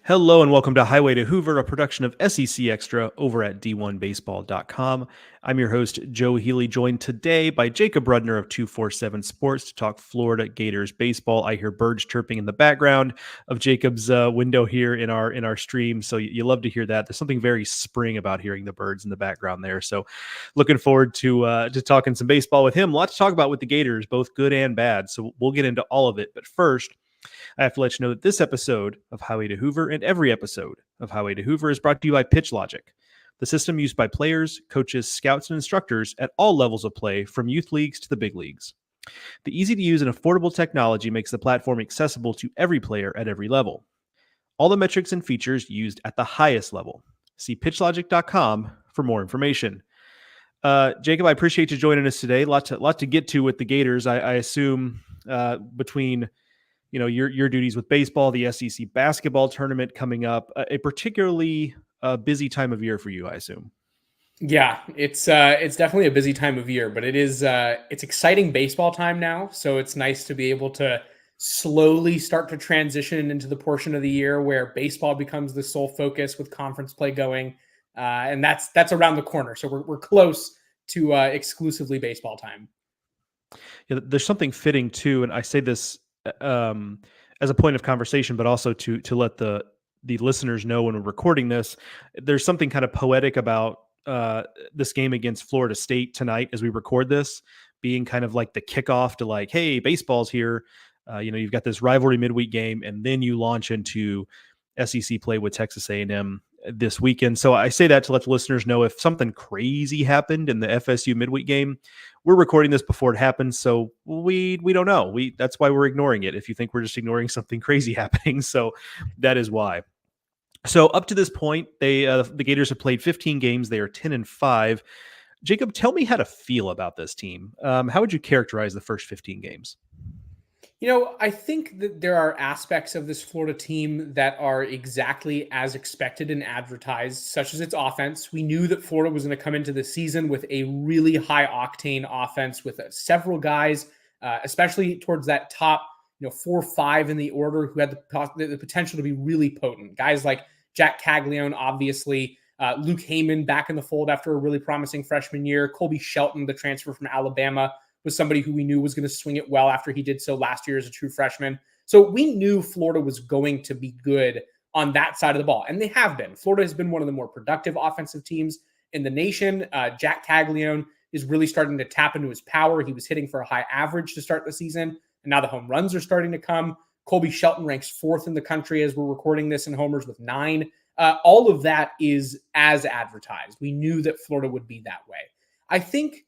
Hello and welcome to Highway to Hoover, a production of SEC Extra over at D1Baseball.com. I'm your host, Joe Healy, joined today by Jacob Rudner of 247 Sports to talk Florida Gators baseball. I hear birds chirping in the background of Jacob's window here in our stream, so you love to hear that. There's something very spring about hearing the birds in the background there. So looking forward to talking some baseball with him. Lots to talk about with the Gators, both good and bad. So we'll get into all of it. But first, I have to let you know that this episode of Highway to Hoover and every episode of Highway to Hoover is brought to you by Pitch Logic, the system used by players, coaches, scouts, and instructors at all levels of play, from youth leagues to the big leagues. The easy-to-use and affordable technology makes the platform accessible to every player at every level. All the metrics and features used at the highest level. See pitchlogic.com for more information. Jacob, I appreciate you joining us today. Lot to get to with the Gators. I assume between your duties with baseball, the SEC basketball tournament coming up, a particularly busy time of year for you, I assume. Yeah, it's definitely a busy time of year, but it's exciting baseball time now. So it's nice to be able to slowly start to transition into the portion of the year where baseball becomes the sole focus with conference play going, and that's around the corner. So we're close to exclusively baseball time. Yeah, there's something fitting too, and I say this as a point of conversation, but also to let the listeners know when we're recording this. There's something kind of poetic about this game against Florida State tonight as we record this, being kind of like the kickoff to like, hey, baseball's here. You've got this rivalry midweek game, and then you launch into SEC play with Texas A&M this weekend. So I say that to let the listeners know if something crazy happened in the FSU midweek game. We're recording this before it happens, so we don't know. That's why we're ignoring it. If you think we're just ignoring something crazy happening, so that is why. So up to this point, the Gators have played 15 games. They are 10-5. Jacob, tell me how to feel about this team. How would you characterize the first 15 games? I think that there are aspects of this Florida team that are exactly as expected and advertised, such as its offense. We knew that Florida was going to come into the season with a really high octane offense with several guys, especially towards that top, 4 or 5 in the order, who had the potential to be really potent. Guys like Jac Caglianone, obviously, Luke Heyman back in the fold after a really promising freshman year, Colby Shelton, the transfer from Alabama, was somebody who we knew was going to swing it well after he did so last year as a true freshman. So we knew Florida was going to be good on that side of the ball, and they have been. Florida has been one of the more productive offensive teams in the nation. Jac Caglianone is really starting to tap into his power. He was hitting for a high average to start the season, and now the home runs are starting to come. Colby Shelton ranks 4th in the country as we're recording this in homers with 9. All of that is as advertised. We knew that Florida would be that way. I think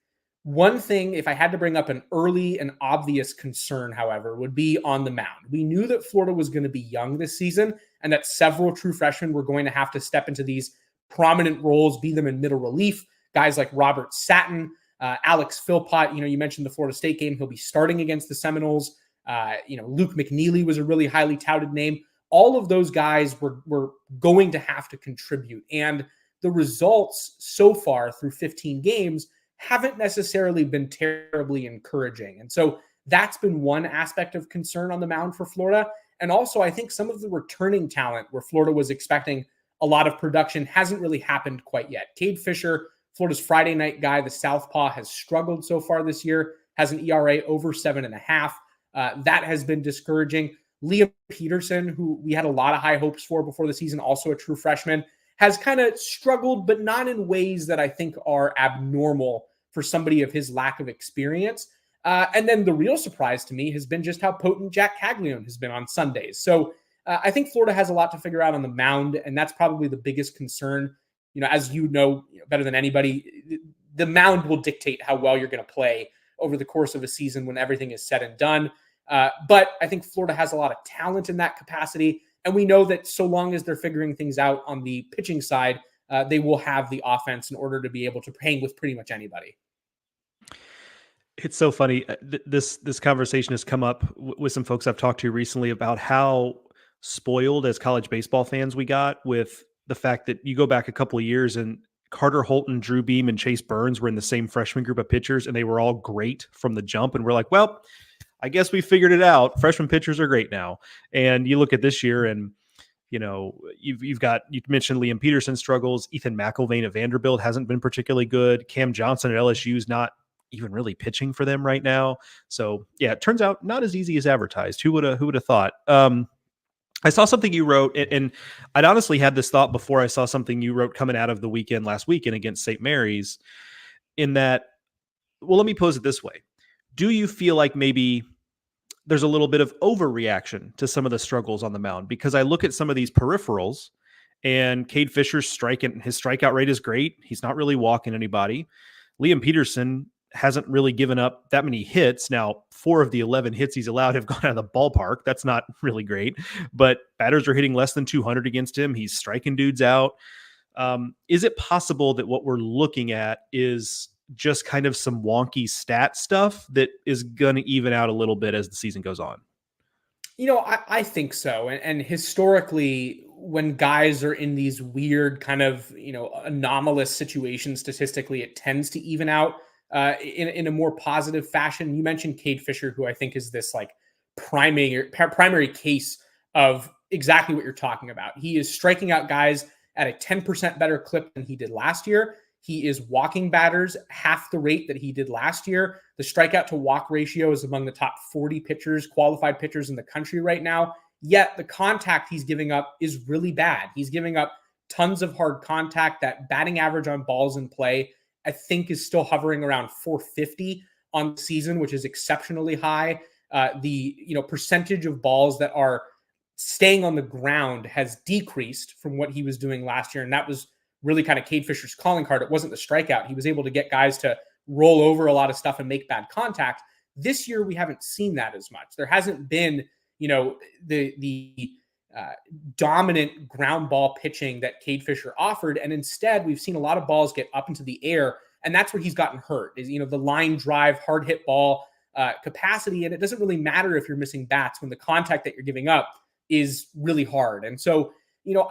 one thing, if I had to bring up an early and obvious concern, however, would be on the mound. We knew that Florida was going to be young this season and that several true freshmen were going to have to step into these prominent roles, be them in middle relief. Guys like Robert Satin, Alex Philpott, you mentioned the Florida State game. He'll be starting against the Seminoles. Luke McNeely was a really highly touted name. All of those guys were going to have to contribute. And the results so far through 15 games haven't necessarily been terribly encouraging. And so that's been one aspect of concern on the mound for Florida. And also, I think some of the returning talent where Florida was expecting a lot of production hasn't really happened quite yet. Cade Fisher, Florida's Friday night guy, the Southpaw, has struggled so far this year, has an ERA over 7.5. That has been discouraging. Liam Peterson, who we had a lot of high hopes for before the season, also a true freshman, has kind of struggled, but not in ways that I think are abnormal for somebody of his lack of experience. And then the real surprise to me has been just how potent Jac Caglianone has been on Sundays. So I think Florida has a lot to figure out on the mound, and that's probably the biggest concern. As you know better than anybody, the mound will dictate how well you're going to play over the course of a season when everything is said and done. But I think Florida has a lot of talent in that capacity. And we know that so long as they're figuring things out on the pitching side, they will have the offense in order to be able to hang with pretty much anybody. It's so funny. This conversation has come up with some folks I've talked to recently about how spoiled as college baseball fans we got with the fact that you go back a couple of years and Carter Holton, Drew Beam, and Chase Burns were in the same freshman group of pitchers, and they were all great from the jump. And we're like, well, I guess we figured it out. Freshman pitchers are great now. And you look at this year and, You mentioned Liam Peterson struggles. Ethan McIlvain at Vanderbilt hasn't been particularly good. Cam Johnson at LSU is not even really pitching for them right now. So yeah, it turns out not as easy as advertised. Who would have thought? I saw something you wrote, and I'd honestly had this thought before I saw something you wrote coming out of the weekend last weekend against St. Mary's. In that, well, let me pose it this way: do you feel like maybe there's a little bit of overreaction to some of the struggles on the mound? Because I look at some of these peripherals, and Cade Fisher's his strikeout rate is great. He's not really walking anybody. Liam Peterson hasn't really given up that many hits. Now, 4 of the 11 hits he's allowed have gone out of the ballpark. That's not really great, but batters are hitting less than 200 against him. He's striking dudes out. Is it possible that what we're looking at is just kind of some wonky stat stuff that is going to even out a little bit as the season goes on? I think so. And historically, when guys are in these weird kind of, anomalous situations, statistically, it tends to even out in a more positive fashion. You mentioned Cade Fisher, who I think is this like primary case of exactly what you're talking about. He is striking out guys at a 10% better clip than he did last year. He is walking batters half the rate that he did last year. The strikeout to walk ratio is among the top 40 qualified pitchers in the country right now. Yet the contact he's giving up is really bad. He's giving up tons of hard contact. That batting average on balls in play, I think, is still hovering around 450 on the season, which is exceptionally high. The percentage of balls that are staying on the ground has decreased from what he was doing last year. And that was really kind of Cade Fisher's calling card. It wasn't the strikeout. He was able to get guys to roll over a lot of stuff and make bad contact. This year, we haven't seen that as much. There hasn't been, the dominant ground ball pitching that Cade Fisher offered. And instead, we've seen a lot of balls get up into the air. And that's where he's gotten hurt is, the line drive, hard hit ball capacity. And it doesn't really matter if you're missing bats when the contact that you're giving up is really hard. And so,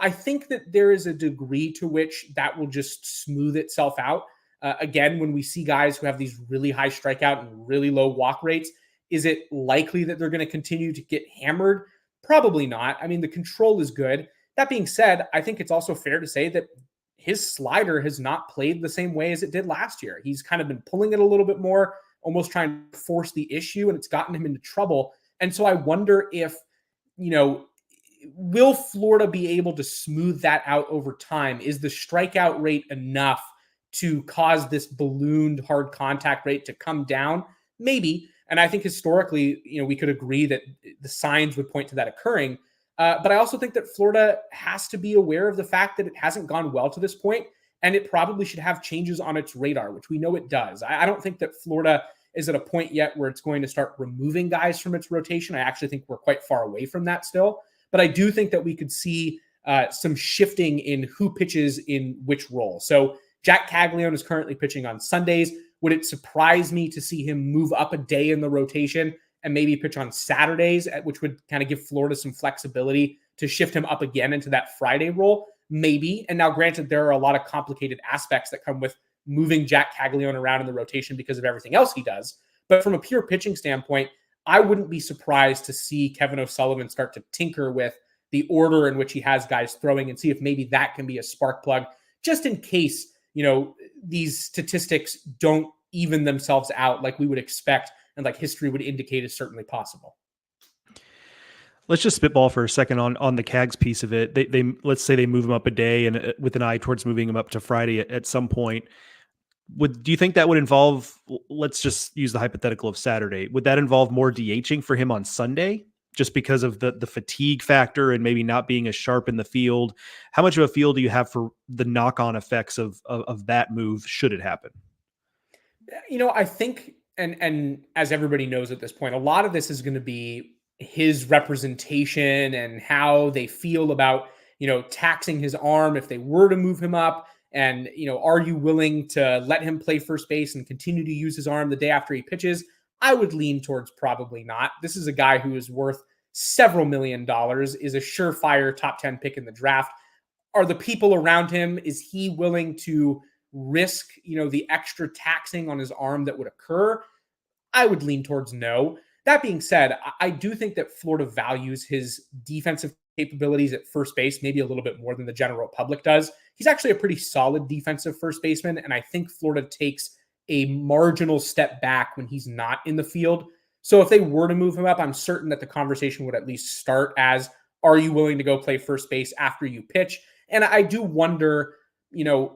I think that there is a degree to which that will just smooth itself out. Again, when we see guys who have these really high strikeout and really low walk rates, is it likely that they're going to continue to get hammered? Probably not. I mean, the control is good. That being said, I think it's also fair to say that his slider has not played the same way as it did last year. He's kind of been pulling it a little bit more, almost trying to force the issue, and it's gotten him into trouble. And so I wonder if, will Florida be able to smooth that out over time? Is the strikeout rate enough to cause this ballooned hard contact rate to come down? Maybe. And I think historically, we could agree that the signs would point to that occurring. But I also think that Florida has to be aware of the fact that it hasn't gone well to this point, and it probably should have changes on its radar, which we know it does. I don't think that Florida is at a point yet where it's going to start removing guys from its rotation. I actually think we're quite far away from that still. But I do think that we could see some shifting in who pitches in which role. So Jac Caglianone is currently pitching on Sundays. Would it surprise me to see him move up a day in the rotation and maybe pitch on Saturdays, which would kind of give Florida some flexibility to shift him up again into that Friday role? Maybe. And now, granted, there are a lot of complicated aspects that come with moving Jac Caglianone around in the rotation because of everything else he does. But from a pure pitching standpoint, I wouldn't be surprised to see Kevin O'Sullivan start to tinker with the order in which he has guys throwing and see if maybe that can be a spark plug, just in case, these statistics don't even themselves out like we would expect and like history would indicate is certainly possible. Let's just spitball for a second on the Cags piece of it. They let's say they move him up a day and with an eye towards moving him up to Friday at some point. Do you think that would involve, let's just use the hypothetical of Saturday, would that involve more DHing for him on Sunday just because of the fatigue factor and maybe not being as sharp in the field? How much of a feel do you have for the knock-on effects of that move should it happen? I think, and as everybody knows at this point, a lot of this is going to be his representation and how they feel about, taxing his arm if they were to move him up. And, are you willing to let him play first base and continue to use his arm the day after he pitches? I would lean towards probably not. This is a guy who is worth several $1 million, is a surefire top 10 pick in the draft. Are the people around him, is he willing to risk, the extra taxing on his arm that would occur? I would lean towards no. That being said, I do think that Florida values his defensive capabilities at first base, maybe a little bit more than the general public does. He's actually a pretty solid defensive first baseman, and I think Florida takes a marginal step back when he's not in the field. So if they were to move him up, I'm certain that the conversation would at least start as, are you willing to go play first base after you pitch? And I do wonder,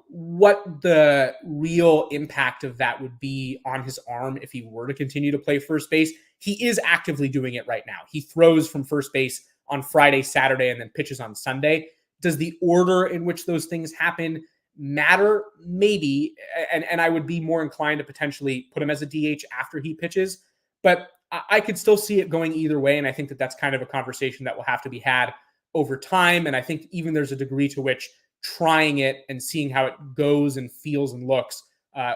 what the real impact of that would be on his arm if he were to continue to play first base. He is actively doing it right now. He throws from first base on Friday, Saturday, and then pitches on Sunday. Does the order in which those things happen matter? Maybe. And I would be more inclined to potentially put him as a DH after he pitches. But I could still see it going either way. And I think that that's kind of a conversation that will have to be had over time. And I think even there's a degree to which trying it and seeing how it goes and feels and looks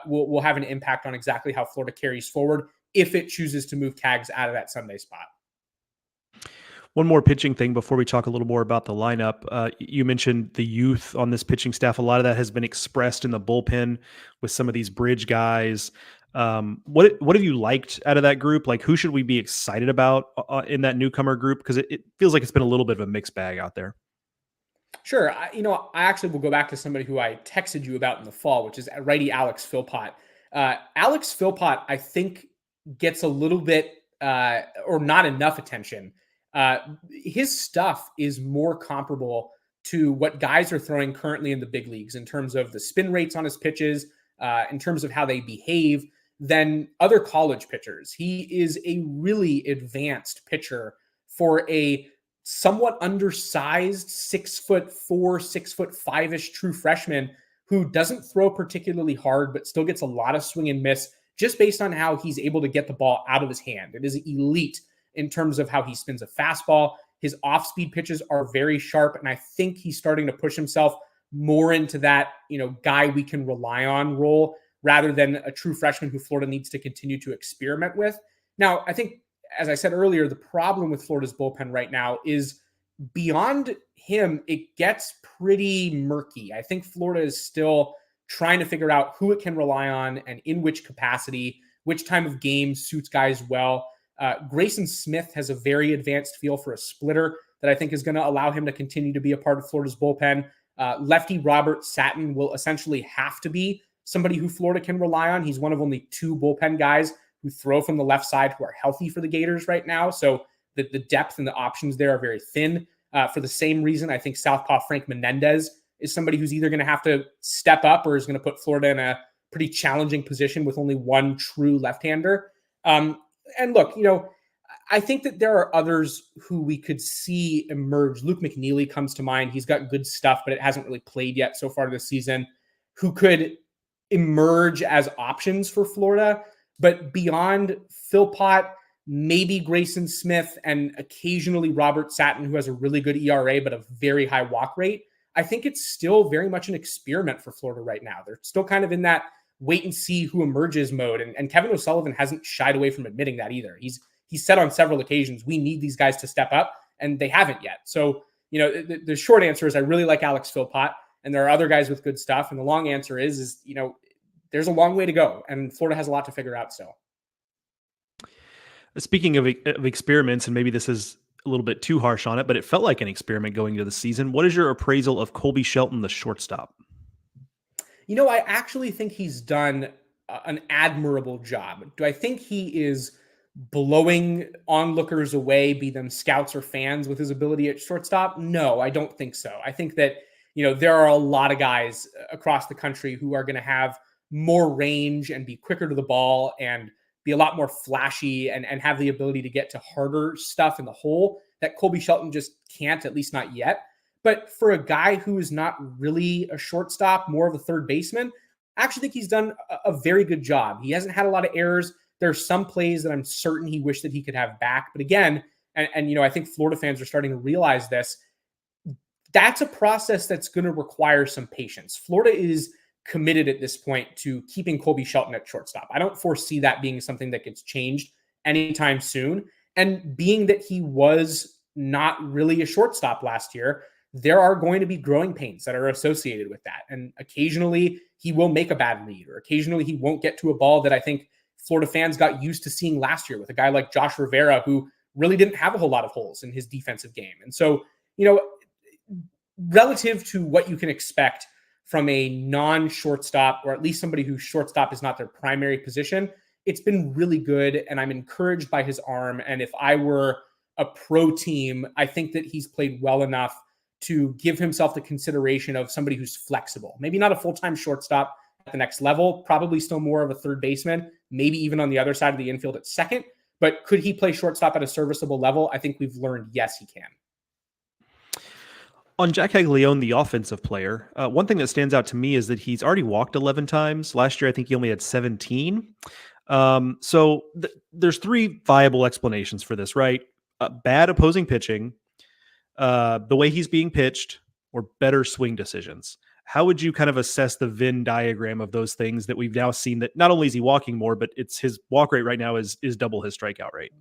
will have an impact on exactly how Florida carries forward if it chooses to move Cags out of that Sunday spot. One more pitching thing before we talk a little more about the lineup. You mentioned the youth on this pitching staff. A lot of that has been expressed in the bullpen with some of these bridge guys. What have you liked out of that group? Like, who should we be excited about in that newcomer group? Because it feels like it's been a little bit of a mixed bag out there. Sure. I actually will go back to somebody who I texted you about in the fall, which is righty Alex Philpott. Alex Philpott, I think, gets a little bit or not enough attention. His stuff is more comparable to what guys are throwing currently in the big leagues in terms of the spin rates on his pitches, in terms of how they behave, than other college pitchers. He is a really advanced pitcher for a somewhat undersized 6'4", 6'5" true freshman who doesn't throw particularly hard, but still gets a lot of swing and miss just based on how he's able to get the ball out of his hand. It is elite in terms of how he spins a fastball. His off-speed pitches are very sharp, and I think he's starting to push himself more into that, guy we can rely on role rather than a true freshman who Florida needs to continue to experiment with. Now, I think, as I said earlier, the problem with Florida's bullpen right now is beyond him, it gets pretty murky. I think Florida is still trying to figure out who it can rely on and in which capacity, which time of game suits guys well. Grayson Smith has a very advanced feel for a splitter that I think is going to allow him to continue to be a part of Florida's bullpen. Lefty Robert Satin will essentially have to be somebody who Florida can rely on. He's one of only two bullpen guys who throw from the left side who are healthy for the Gators right now. So the depth and the options there are very thin. For the same reason, I think Southpaw Frank Menendez is somebody who's either going to have to step up or is going to put Florida in a pretty challenging position with only one true left-hander. And look, I think that there are others who we could see emerge. Luke McNeely comes to mind. He's got good stuff, but it hasn't really played yet so far this season, who could emerge as options for Florida. But beyond Philpott, maybe Grayson Smith and occasionally Robert Satin, who has a really good ERA, but a very high walk rate, I think it's still very much an experiment for Florida right now. They're still kind of in that wait and see who emerges mode. And Kevin O'Sullivan hasn't shied away from admitting that either. He's said on several occasions, we need these guys to step up, and they haven't yet. So, the short answer is I really like Alex Philpott, and there are other guys with good stuff. And the long answer is there's a long way to go, and Florida has a lot to figure out still. Speaking of experiments, and maybe this is a little bit too harsh on it, but it felt like an experiment going into the season. What is your appraisal of Colby Shelton, the shortstop? I actually think he's done an admirable job. Do I think he is blowing onlookers away, be them scouts or fans, with his ability at shortstop? No, I don't think so. I think that, there are a lot of guys across the country who are going to have more range and be quicker to the ball and be a lot more flashy and have the ability to get to harder stuff in the hole that Colby Shelton just can't, at least not yet. But for a guy who is not really a shortstop, more of a third baseman, I actually think he's done a very good job. He hasn't had a lot of errors. There's some plays that I'm certain he wished that he could have back. But again, and I think Florida fans are starting to realize this, that's a process that's going to require some patience. Florida is committed at this point to keeping Colby Shelton at shortstop. I don't foresee that being something that gets changed anytime soon. And being that he was not really a shortstop last year, there are going to be growing pains that are associated with that. And occasionally he will make a bad read, or occasionally he won't get to a ball that I think Florida fans got used to seeing last year with a guy like Josh Rivera, who really didn't have a whole lot of holes in his defensive game. And so, relative to what you can expect from a non-shortstop, or at least somebody whose shortstop is not their primary position, it's been really good. And I'm encouraged by his arm. And if I were a pro team, I think that he's played well enough to give himself the consideration of somebody who's flexible. Maybe not a full-time shortstop at the next level, probably still more of a third baseman, maybe even on the other side of the infield at second. But could he play shortstop at a serviceable level? I think we've learned, yes, he can. On Jac Caglianone, the offensive player, one thing that stands out to me is that he's already walked 11 times. Last year, I think he only had 17. There's three viable explanations for this, right? Bad opposing pitching, the way he's being pitched, or better swing decisions. How would you kind of assess the Venn diagram of those things that we've now seen, that not only is he walking more, but it's his walk rate right now is double his strikeout rate?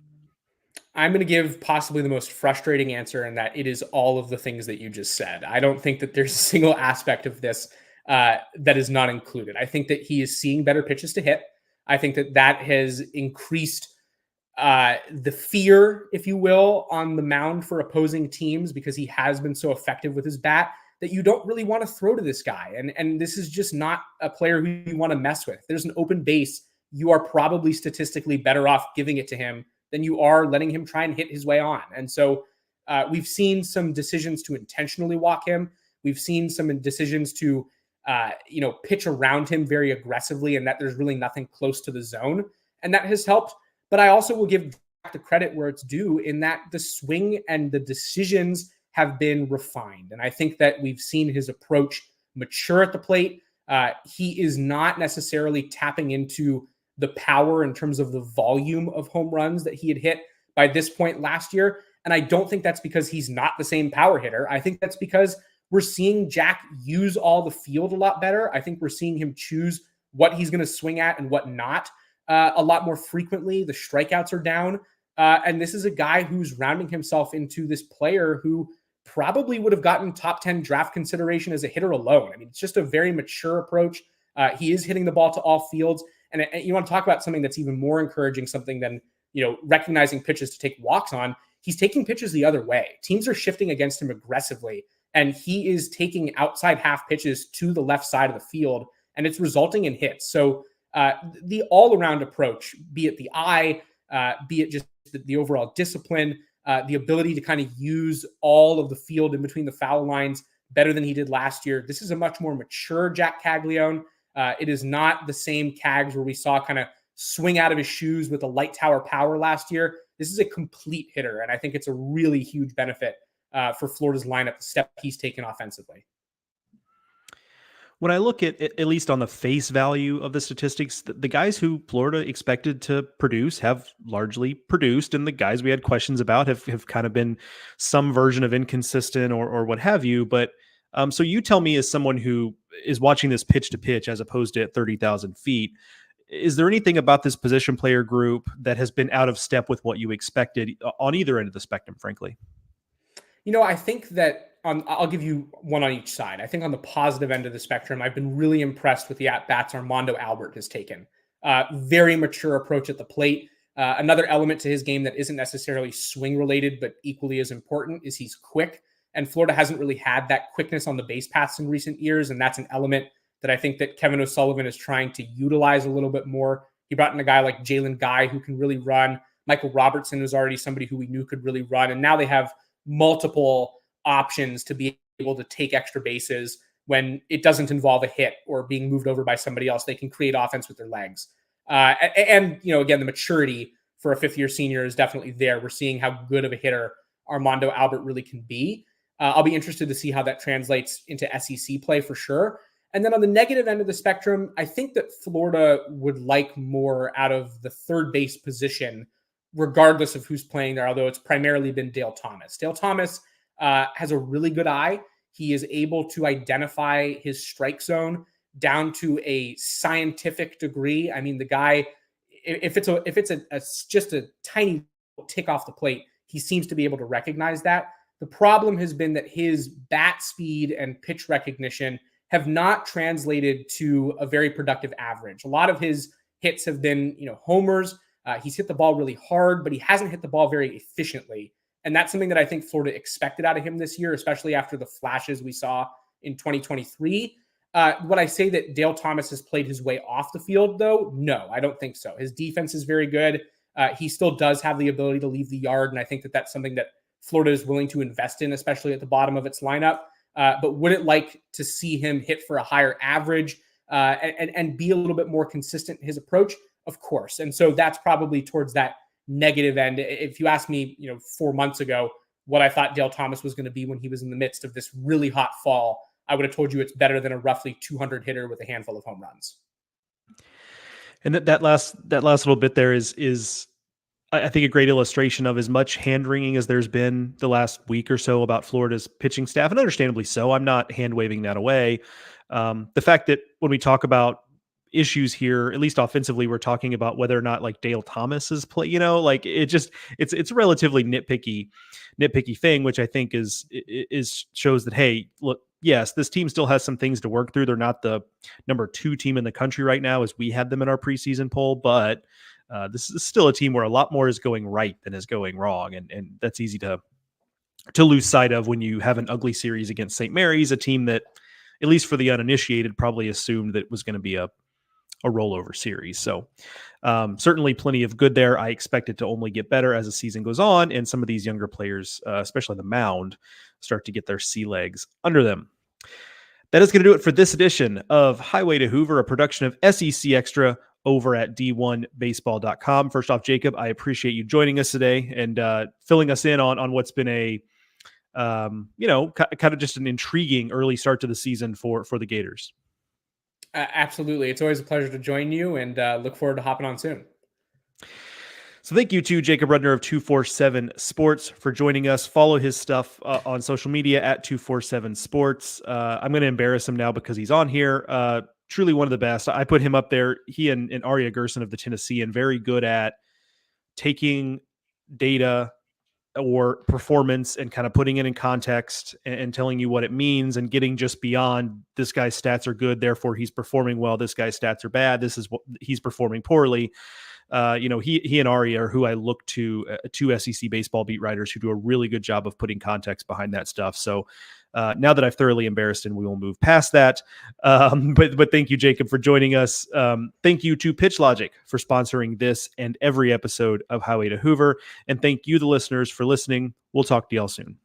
I'm going to give possibly the most frustrating answer, in that it is all of the things that you just said. I don't think that there's a single aspect of this that is not included. I think that he is seeing better pitches to hit. I think that that has increased the fear, if you will, on the mound for opposing teams, because he has been so effective with his bat that you don't really want to throw to this guy. And this is just not a player who you want to mess with. If there's an open base, you are probably statistically better off giving it to him than you are letting him try and hit his way on. And so we've seen some decisions to intentionally walk him. We've seen some decisions to, pitch around him very aggressively, and that there's really nothing close to the zone. And that has helped. But I also will give the credit where it's due, in that the swing and the decisions have been refined. And I think that we've seen his approach mature at the plate. He is not necessarily tapping into the power in terms of the volume of home runs that he had hit by this point last year. And I don't think that's because he's not the same power hitter. I think that's because we're seeing Jac use all the field a lot better. I think we're seeing him choose what he's going to swing at and what not a lot more frequently. The strikeouts are down. And this is a guy who's rounding himself into this player who probably would have gotten top 10 draft consideration as a hitter alone. I mean, it's just a very mature approach. He is hitting the ball to all fields. And you want to talk about something that's even more encouraging, something than, recognizing pitches to take walks on. He's taking pitches the other way. Teams are shifting against him aggressively, and he is taking outside half pitches to the left side of the field, and it's resulting in hits. So the all-around approach, be it the eye, be it just the overall discipline, the ability to kind of use all of the field in between the foul lines better than he did last year. This is a much more mature Jac Caglianone. It is not the same Cags where we saw kind of swing out of his shoes with a light tower power last year. This is a complete hitter, and I think it's a really huge benefit for Florida's lineup, the step he's taken offensively. When I look at least on the face value of the statistics, the guys who Florida expected to produce have largely produced, and the guys we had questions about have kind of been some version of inconsistent or what have you. But so you tell me, as someone who is watching this pitch to pitch as opposed to at 30,000 feet, is there anything about this position player group that has been out of step with what you expected on either end of the spectrum, frankly? I think that I'll give you one on each side. I think on the positive end of the spectrum, I've been really impressed with the at-bats Armando Albert has taken. Very mature approach at the plate. Another element to his game that isn't necessarily swing-related, but equally as important, is he's quick. And Florida hasn't really had that quickness on the base paths in recent years, and that's an element that I think that Kevin O'Sullivan is trying to utilize a little bit more. He brought in a guy like Jalen Guy who can really run. Michael Robertson was already somebody who we knew could really run, and now they have multiple options to be able to take extra bases when it doesn't involve a hit or being moved over by somebody else. They can create offense with their legs. And again, the maturity for a fifth-year senior is definitely there. We're seeing how good of a hitter Armando Albert really can be. I'll be interested to see how that translates into SEC play for sure. And then on the negative end of the spectrum, I think that Florida would like more out of the third base position, regardless of who's playing there, although it's primarily been Dale Thomas. Dale Thomas has a really good eye. He is able to identify his strike zone down to a scientific degree. I mean, the guy, if it's just a tiny tick off the plate, he seems to be able to recognize that. The problem has been that his bat speed and pitch recognition have not translated to a very productive average. A lot of his hits have been, homers. He's hit the ball really hard, but he hasn't hit the ball very efficiently. And that's something that I think Florida expected out of him this year, especially after the flashes we saw in 2023. Would I say that Dale Thomas has played his way off the field, though? No, I don't think so. His defense is very good. He still does have the ability to leave the yard, and I think that that's something that Florida is willing to invest in, especially at the bottom of its lineup. But would it like to see him hit for a higher average and be a little bit more consistent in his approach? Of course. And so that's probably towards that negative end. If you asked me, 4 months ago, what I thought Dale Thomas was going to be when he was in the midst of this really hot fall, I would have told you it's better than a roughly 200 hitter with a handful of home runs. And that last little bit there is I think a great illustration of as much hand wringing as there's been the last week or so about Florida's pitching staff, and understandably so. I'm not hand waving that away. The fact that when we talk about issues here, at least offensively, we're talking about whether or not like Dale Thomas is play, like it's a relatively nitpicky thing, which I think is shows that, hey, look, yes, this team still has some things to work through. They're not the number 2 team in the country right now as we had them in our preseason poll, but this is still a team where a lot more is going right than is going wrong. And that's easy to lose sight of when you have an ugly series against St. Mary's, a team that, at least for the uninitiated, probably assumed that it was going to be a rollover series. So certainly plenty of good there. I expect it to only get better as the season goes on, and some of these younger players, especially the mound, start to get their sea legs under them. That is going to do it for this edition of Highway to Hoover, a production of SEC Extra over at d1baseball.com. First off, Jacob, I appreciate you joining us today and filling us in on what's been a kind of just an intriguing early start to the season for the Gators. Absolutely. It's always a pleasure to join you, and look forward to hopping on soon. So thank you to Jacob Rudner of 247 Sports for joining us. Follow his stuff on social media at 247 Sports. I'm going to embarrass him now because he's on here. Truly one of the best. I put him up there. He and Aria Gerson of the Tennessean, very good at taking data or performance and kind of putting it in context and telling you what it means and getting just beyond this guy's stats are good, therefore he's performing well. This guy's stats are bad. This is what he's performing poorly. He and Ari are who I look to, 2 SEC baseball beat writers who do a really good job of putting context behind that stuff. So now that I've thoroughly embarrassed him, we will move past that. But thank you, Jacob, for joining us. Thank you to Pitch Logic for sponsoring this and every episode of Highway to Hoover. And thank you, the listeners, for listening. We'll talk to y'all soon.